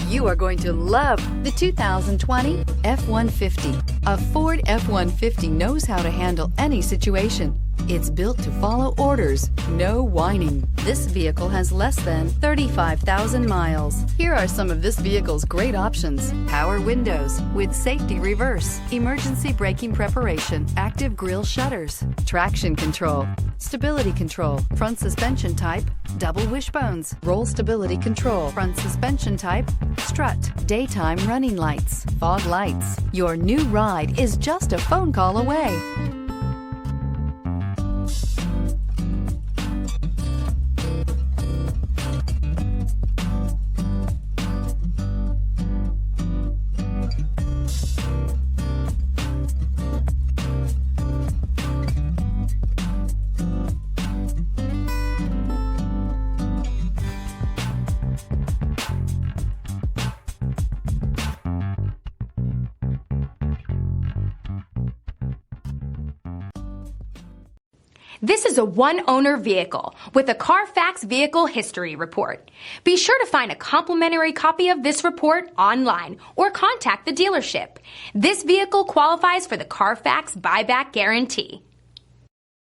You are going to love the 2020 F-150. A Ford F-150 knows how to handle any situation. It's built to follow orders, no whining. This vehicle has less than 35,000 miles. Here are some of this vehicle's great options: power windows with safety reverse, emergency braking preparation, active grille shutters, traction control, stability control, front suspension type, double wishbones, roll stability control, front suspension type, strut, daytime running lights, fog lights. Your new ride is just a phone call away. This is a one-owner vehicle with a Carfax Vehicle History Report. Be sure to find a complimentary copy of this report online or contact the dealership. This vehicle qualifies for the Carfax Buyback Guarantee.